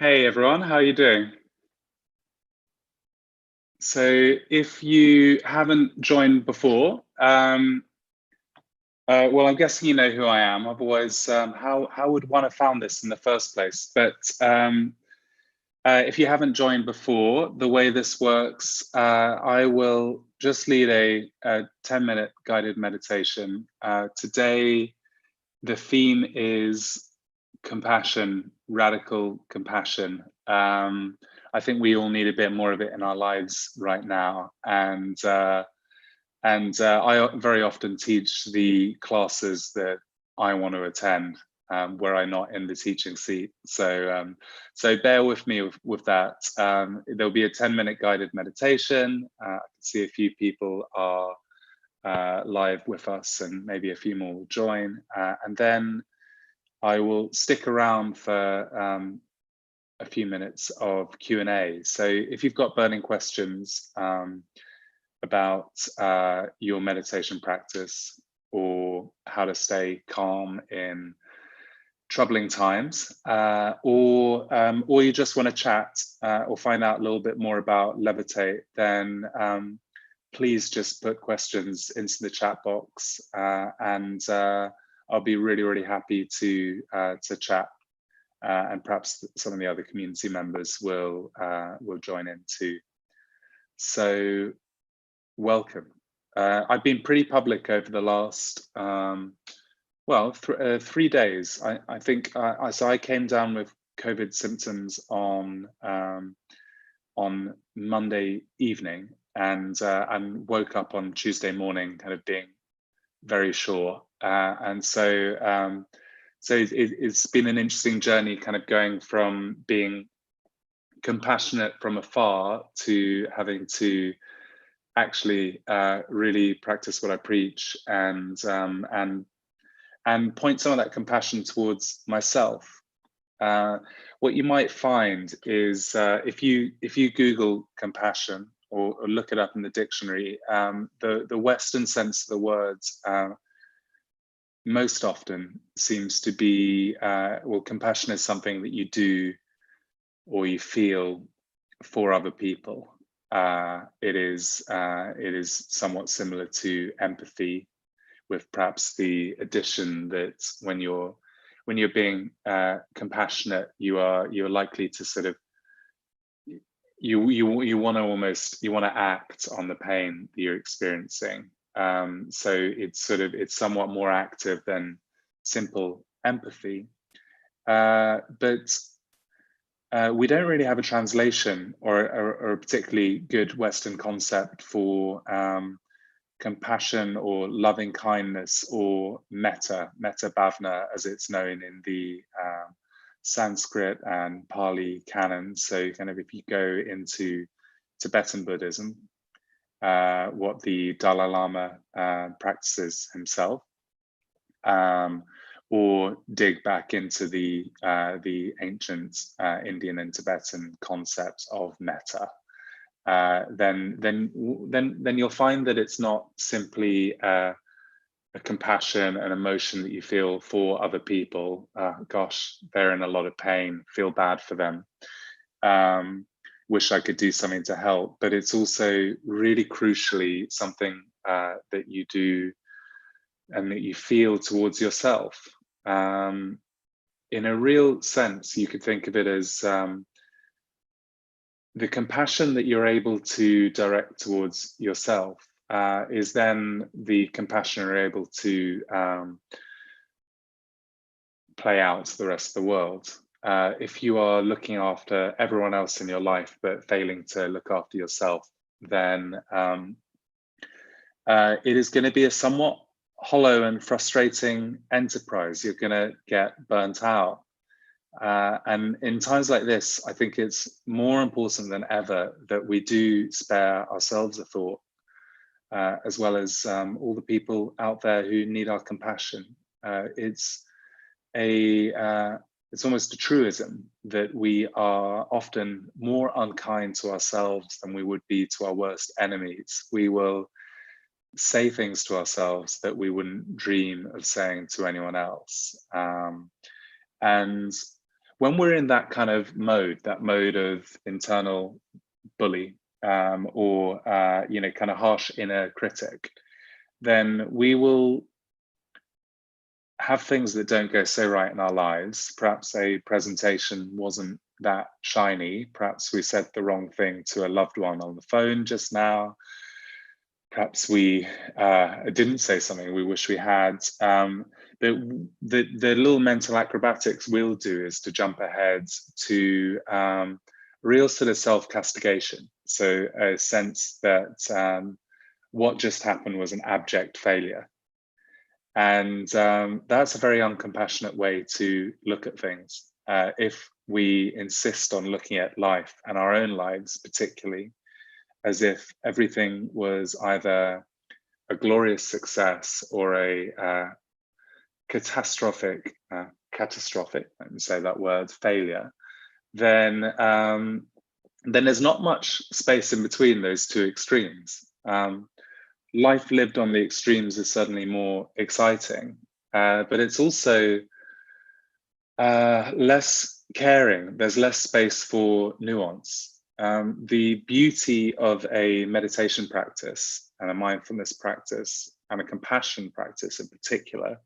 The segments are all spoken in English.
Hey everyone, how are you doing? So if you haven't joined before, well, I'm guessing you know who I am. Otherwise, how would one have found this in the first place? But if you haven't joined before, the way this works, I will just lead a 10-minute guided meditation. Today, the theme is compassion, radical compassion. I think we all need a bit more of it in our lives right now, and I very often teach the classes that I want to attend, where I'm not in the teaching seat. So bear with me with that. There'll be a 10-minute guided meditation. I can see a few people are live with us, and maybe a few more will join, and then I will stick around for a few minutes of Q&A. So if you've got burning questions about your meditation practice, or how to stay calm in troubling times, or you just want to chat or find out a little bit more about Levitate, then please just put questions into the chat box, and I'll be really happy to chat, and perhaps some of the other community members will join in too. So welcome. I've been pretty public over the last 3 days. I think so I came down with COVID symptoms on Monday evening, and woke up on Tuesday morning kind of being very sure, and so it's been an interesting journey, kind of going from being compassionate from afar to having to actually really practice what I preach, and point some of that compassion towards myself. What you might find is, if you Google compassion, or look it up in the dictionary, the Western sense of the words most often seems to be, well, compassion is something that you do or you feel for other people. It is somewhat similar to empathy, with perhaps the addition that when you're being compassionate, you're likely to sort of you want to act on the pain that you're experiencing. So it's somewhat more active than simple empathy. But we don't really have a translation or a particularly good Western concept for compassion or loving kindness, or metta bhavana, as it's known in the Sanskrit and Pali canon. So kind of, if you go into Tibetan Buddhism, what the Dalai Lama practices himself, or dig back into the ancient Indian and Tibetan concepts of metta, then you'll find that it's not simply a compassion and emotion that you feel for other people. Gosh, they're in a lot of pain, feel bad for them, wish I could do something to help. But it's also really crucially something that you do and that you feel towards yourself. In a real sense, you could think of it as the compassion that you're able to direct towards yourself is then the compassion you're able to play out to the rest of the world. If you are looking after everyone else in your life but failing to look after yourself, then it is going to be a somewhat hollow and frustrating enterprise. You're going to get burnt out. And in times like this, I think it's more important than ever that we do spare ourselves a thought, as well as all the people out there who need our compassion. It's almost a truism that we are often more unkind to ourselves than we would be to our worst enemies. We will say things to ourselves that we wouldn't dream of saying to anyone else. And when we're in that kind of mode, that mode of internal bully, or kind of harsh inner critic, then we will have things that don't go so right in our lives. Perhaps a presentation wasn't that shiny. Perhaps we said the wrong thing to a loved one on the phone just now. Perhaps we didn't say something we wish we had. The little mental acrobatics we'll do is to jump ahead to real sort of self-castigation. So a sense that what just happened was an abject failure. And that's a very uncompassionate way to look at things. If we insist on looking at life and our own lives particularly as if everything was either a glorious success or a catastrophic, let me say that word, failure, then there's not much space in between those two extremes. Life lived on the extremes is certainly more exciting, but it's also less caring. There's less space for nuance. The beauty of a meditation practice and a mindfulness practice and a compassion practice in particular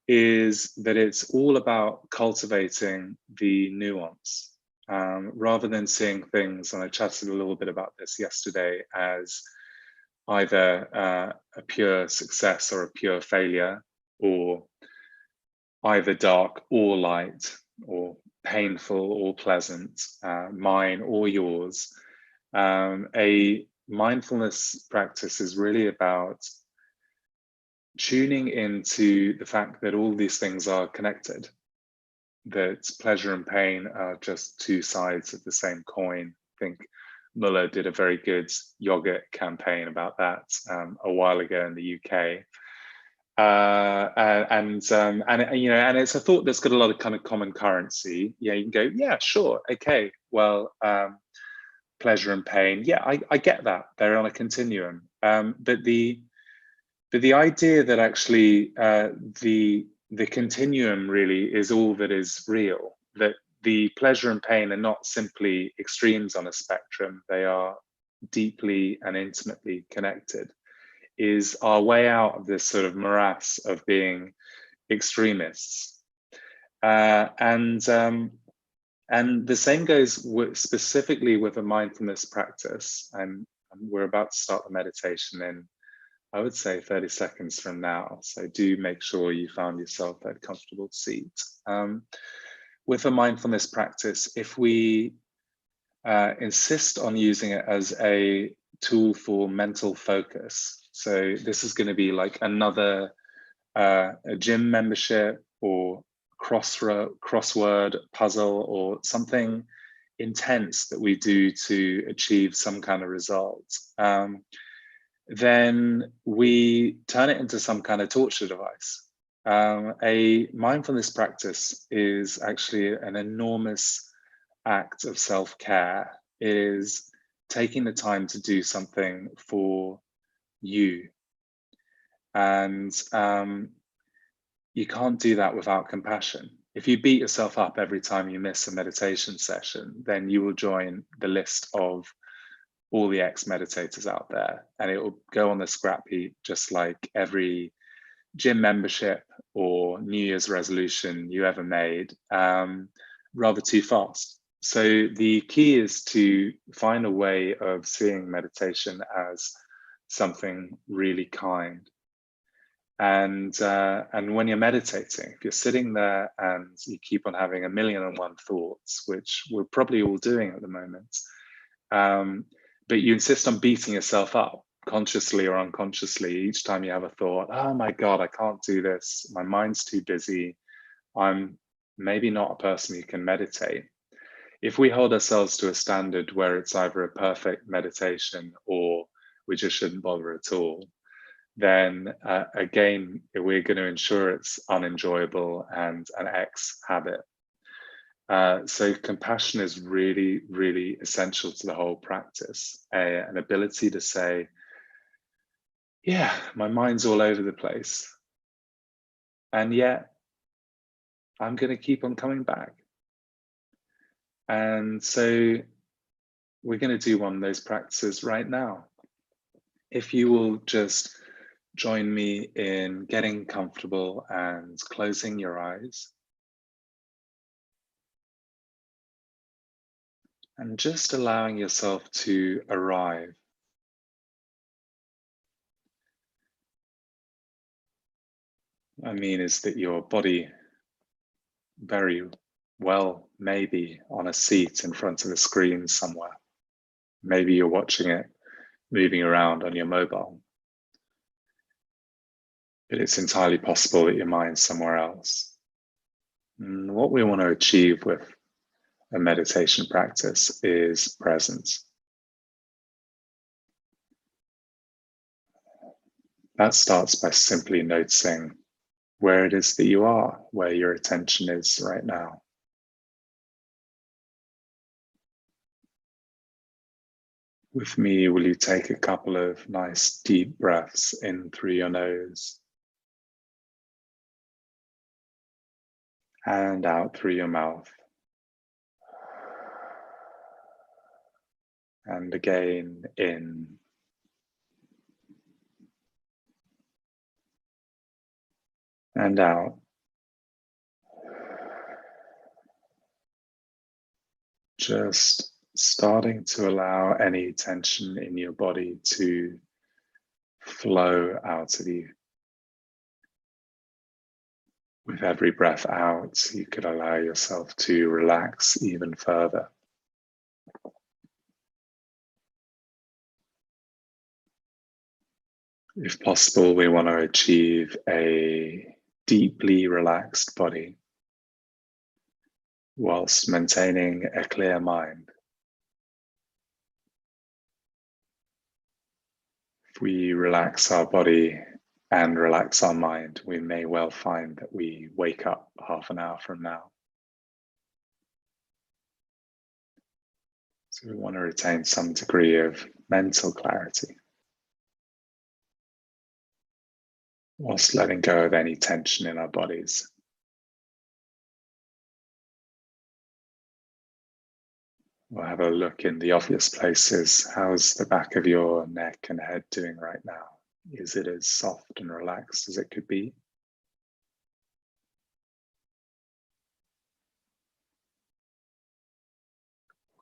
is that it's all about cultivating the nuance, rather than seeing things, and I chatted a little bit about this yesterday, as either a pure success or a pure failure, or either dark or light, or painful or pleasant, mine or yours. A mindfulness practice is really about tuning into the fact that all these things are connected, that pleasure and pain are just two sides of the same coin. I think Muller did a very good yogurt campaign about that a while ago in the UK. And it's a thought that's got a lot of kind of common currency. Yeah, you can go, yeah, sure, okay, well, pleasure and pain, yeah, I get that, they're on a continuum. But the idea that actually the continuum really is all that is real, that the pleasure and pain are not simply extremes on a spectrum, they are deeply and intimately connected, is our way out of this sort of morass of being extremists. And the same goes specifically with a mindfulness practice. And we're about to start the meditation in, I would say, 30 seconds from now. So do make sure you found yourself a comfortable seat. With a mindfulness practice, if we insist on using it as a tool for mental focus, so this is going to be like another a gym membership or crossword puzzle or something intense that we do to achieve some kind of result, then we turn it into some kind of torture device. A mindfulness practice is actually an enormous act of self-care. It is taking the time to do something for you. And you can't do that without compassion. If you beat yourself up every time you miss a meditation session, then you will join the list of all the ex-meditators out there, and it will go on the scrap heap just like every gym membership or New Year's resolution you ever made, rather too fast. So the key is to find a way of seeing meditation as something really kind. And when you're meditating, if you're sitting there and you keep on having 1,000,001 thoughts, which we're probably all doing at the moment, but you insist on beating yourself up consciously or unconsciously each time you have a thought, oh my God, I can't do this, my mind's too busy, I'm maybe not a person who can meditate. If we hold ourselves to a standard where it's either a perfect meditation or we just shouldn't bother at all, then again, we're going to ensure it's unenjoyable and an ex habit. So compassion is really, really essential to the whole practice. An ability to say, yeah, my mind's all over the place, and yet I'm going to keep on coming back. And so we're going to do one of those practices right now. If you will just join me in getting comfortable and closing your eyes. And just allowing yourself to arrive. I mean, is that your body very well, maybe on a seat in front of a screen somewhere. Maybe you're watching it moving around on your mobile. But it's entirely possible that your mind's somewhere else. And what we want to achieve with a meditation practice is presence. That starts by simply noticing where it is that you are, where your attention is right now. With me, will you take a couple of nice deep breaths in through your nose and out through your mouth? And again, in and out. Just starting to allow any tension in your body to flow out of you. With every breath out, you could allow yourself to relax even further. If possible, we want to achieve a deeply relaxed body whilst maintaining a clear mind. If we relax our body and relax our mind, we may well find that we wake up half an hour from now. So we want to retain some degree of mental clarity, whilst letting go of any tension in our bodies. We'll have a look in the obvious places. How's the back of your neck and head doing right now? Is it as soft and relaxed as it could be?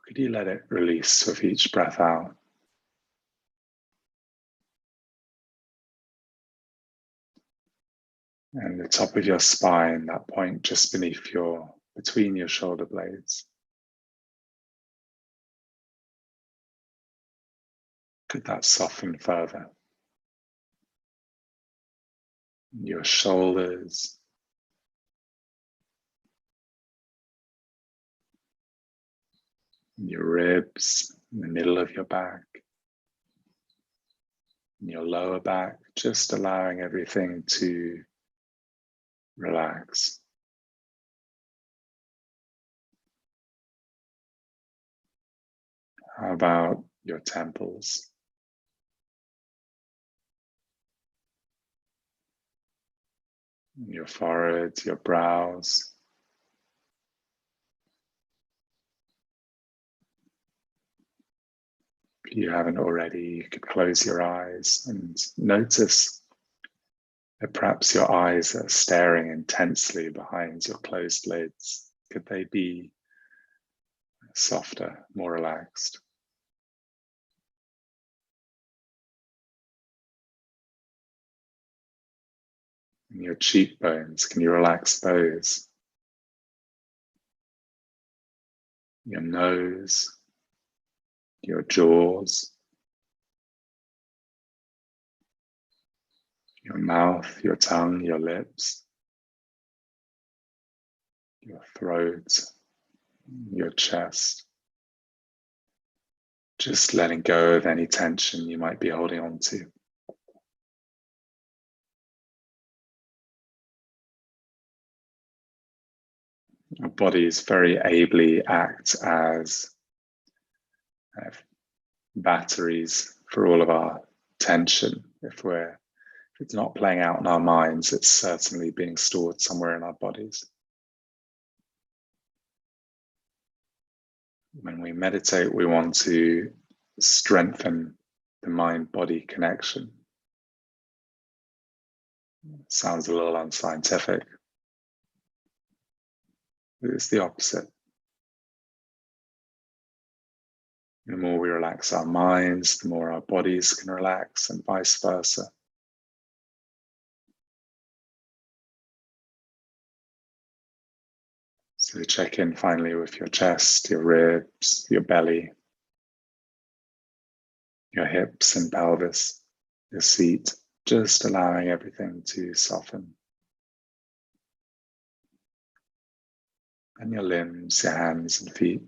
Could you let it release with each breath out? And the top of your spine, that point just between your shoulder blades. Could that soften further? Your shoulders, your ribs, in the middle of your back, your lower back, just allowing everything to relax. How about your temples? Your forehead, your brows. If you haven't already, you could close your eyes and notice that perhaps your eyes are staring intensely behind your closed lids. Could they be softer, more relaxed? And your cheekbones, can you relax those? Your nose, your jaws, your mouth, your tongue, your lips, your throat, your chest. Just letting go of any tension you might be holding on to. Our bodies very ably act as batteries for all of our tension. If it's not playing out in our minds, it's certainly being stored somewhere in our bodies. When we meditate, we want to strengthen the mind-body connection. Sounds a little unscientific, but it's the opposite. The more we relax our minds, the more our bodies can relax, and vice versa. So check in finally with your chest, your ribs, your belly, your hips and pelvis, your seat, just allowing everything to soften. And your limbs, your hands and feet.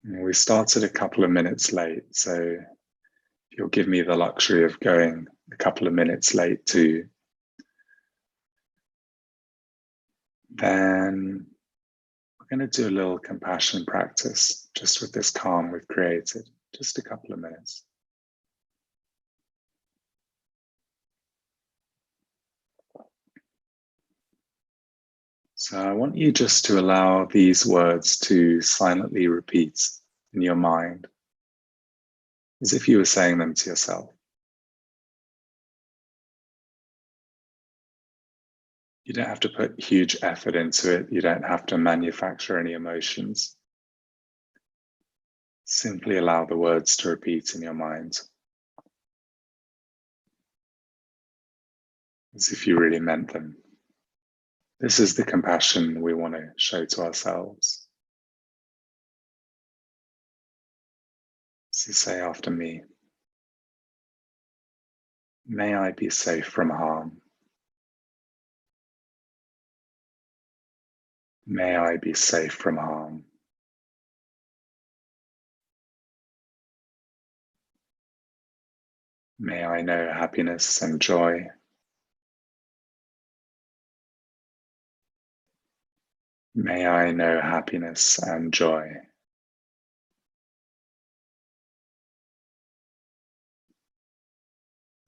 And we started a couple of minutes late, so if you'll give me the luxury of going a couple of minutes late too, then we're going to do a little compassion practice just with this calm we've created, just a couple of minutes. So I want you just to allow these words to silently repeat in your mind, as if you were saying them to yourself. You don't have to put huge effort into it. You don't have to manufacture any emotions. Simply allow the words to repeat in your mind, as if you really meant them. This is the compassion we want to show to ourselves. So say after me, may I be safe from harm. May I be safe from harm. May I know happiness and joy. May I know happiness and joy.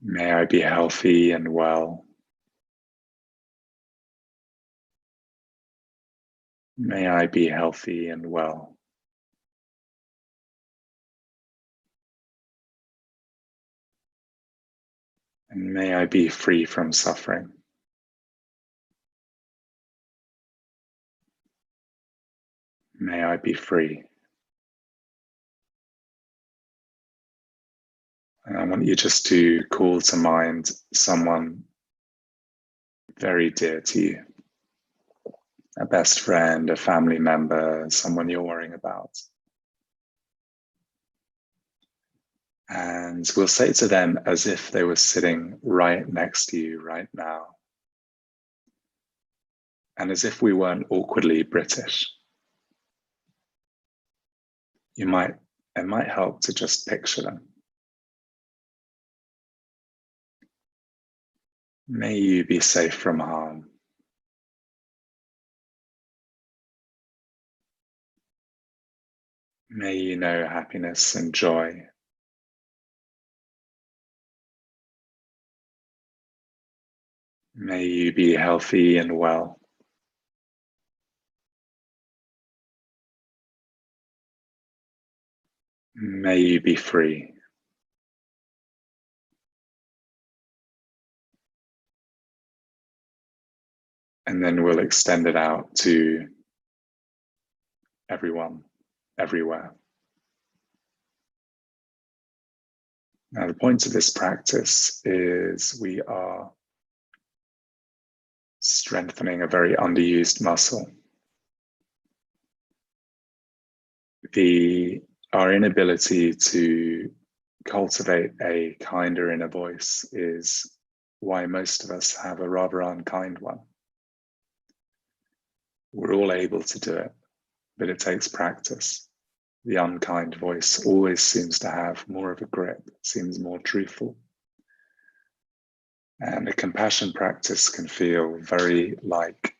May I be healthy and well. May I be healthy and well. And may I be free from suffering. May I be free. And I want you just to call to mind someone very dear to you. A best friend, a family member, someone you're worrying about. And we'll say to them as if they were sitting right next to you right now. And as if we weren't awkwardly British. It might help to just picture them. May you be safe from harm. May you know happiness and joy. May you be healthy and well. May you be free. And then we'll extend it out to everyone, everywhere. Now, the point of this practice is we are strengthening a very underused muscle. Our inability to cultivate a kinder inner voice is why most of us have a rather unkind one. We're all able to do it, but it takes practice. The unkind voice always seems to have more of a grip, seems more truthful. And a compassion practice can feel very like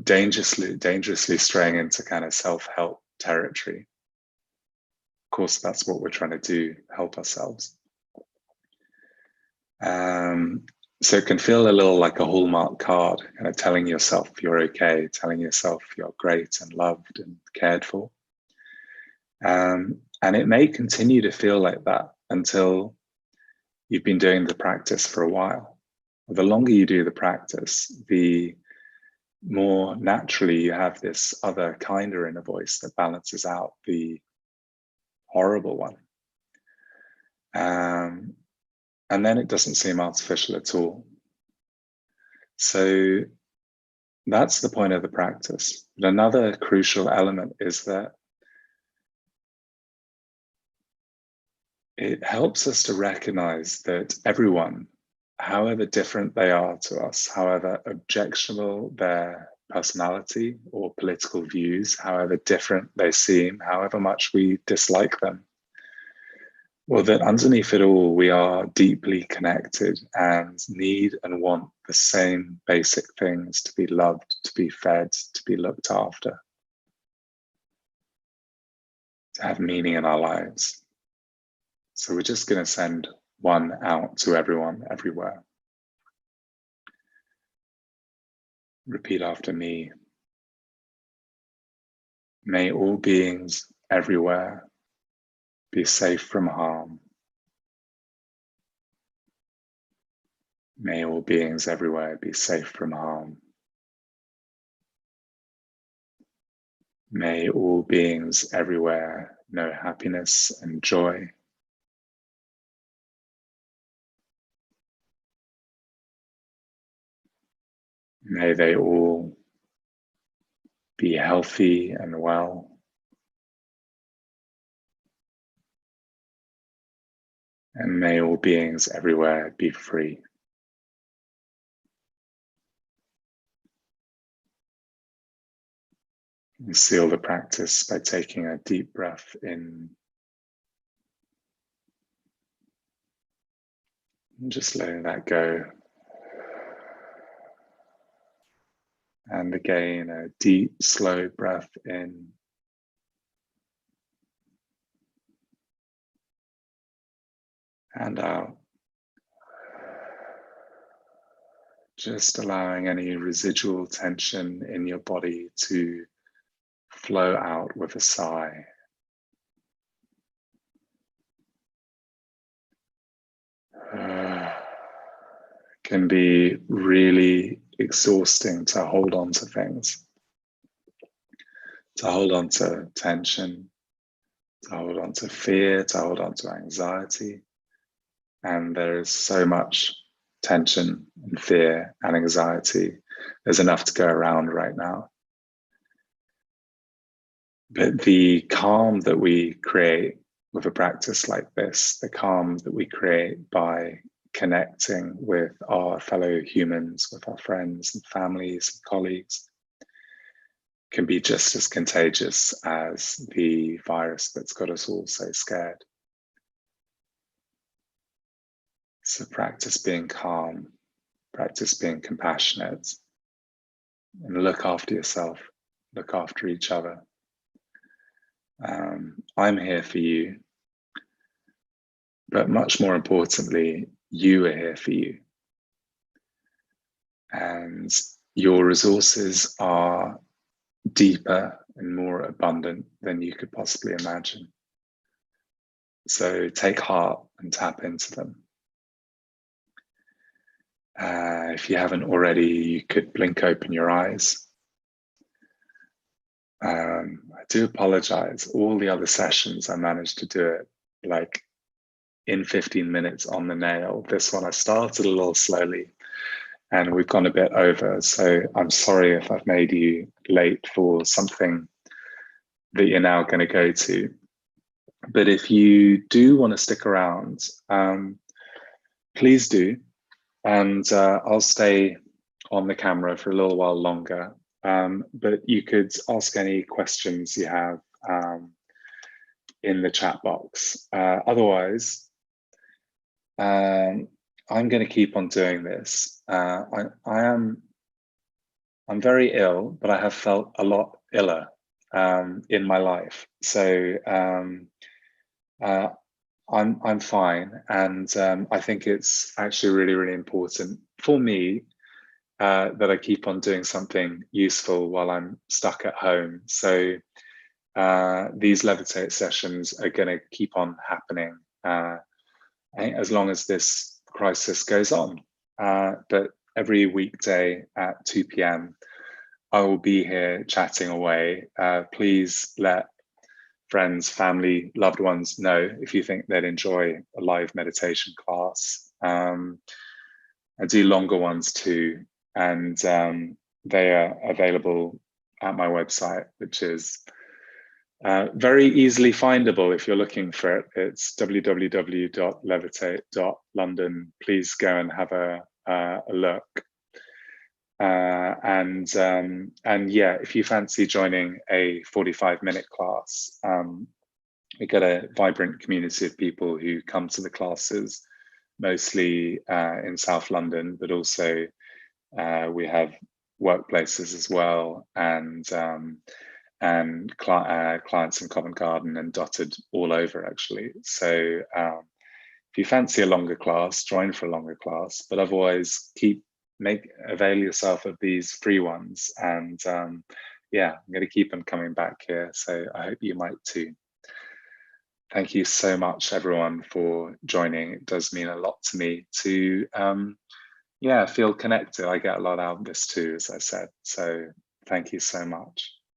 dangerously straying into kind of self-help territory. course, that's what we're trying to do, help ourselves. So it can feel a little like a Hallmark card, kind of telling yourself you're okay, telling yourself you're great and loved and cared for. And it may continue to feel like that until you've been doing the practice for a while. The longer you do the practice, the more naturally you have this other kinder inner voice that balances out the horrible one. And then it doesn't seem artificial at all. So that's the point of the practice. But another crucial element is that it helps us to recognize that everyone, however different they are to us, however objectionable their personality or political views, however different they seem, however much we dislike them, well, that underneath it all, we are deeply connected and need and want the same basic things: to be loved, to be fed, to be looked after, to have meaning in our lives. So we're just going to send one out to everyone, everywhere. Repeat after me. May all beings everywhere be safe from harm. May all beings everywhere be safe from harm. May all beings everywhere know happiness and joy. May they all be healthy and well. And may all beings everywhere be free. We seal the practice by taking a deep breath in. And just letting that go. And again, a deep, slow breath in. And out. Just allowing any residual tension in your body to flow out with a sigh. Can be really exhausting to hold on to things, to hold on to tension, to hold on to fear, to hold on to anxiety. And there is so much tension and fear and anxiety. There's enough to go around right now. But the calm that we create with a practice like this, the calm that we create by connecting with our fellow humans, with our friends and families and colleagues, can be just as contagious as the virus that's got us all so scared. So practice being calm, practice being compassionate, and look after yourself, look after each other. I'm here for you, but much more importantly, you are here for you. And your resources are deeper and more abundant than you could possibly imagine. So take heart and tap into them. If you haven't already, you could blink open your eyes. I do apologize. All the other sessions, I managed to do it like in 15 minutes on the nail. This one I started a little slowly and we've gone a bit over. So I'm sorry if I've made you late for something that you're now going to go to. But if you do want to stick around, please do. And I'll stay on the camera for a little while longer. But you could ask any questions you have in the chat box. Otherwise, I'm going to keep on doing this. I'm very ill, but I have felt a lot iller in my life. So I'm fine, and I think it's actually really, really important for me that I keep on doing something useful while I'm stuck at home. So these Levitate sessions are going to keep on happening as long as this crisis goes on. But every weekday at 2 p.m. I will be here chatting away. Please let friends, family, loved ones know if you think they'd enjoy a live meditation class. I do longer ones too, and they are available at my website, which is very easily findable if you're looking for it. It's www.levitate.london. Please go and have a look. And yeah, if you fancy joining a 45-minute class, we get a vibrant community of people who come to the classes, mostly in South London, but also we have workplaces as well, and clients in Covent Garden and dotted all over actually. So if you fancy a longer class, join for a longer class, but otherwise avail yourself of these free ones. And yeah, I'm going to keep them coming back here, so I hope you might too. Thank you so much, everyone, for joining. It does mean a lot to me to yeah, feel connected. I get a lot out of this too, as I said. So thank you so much.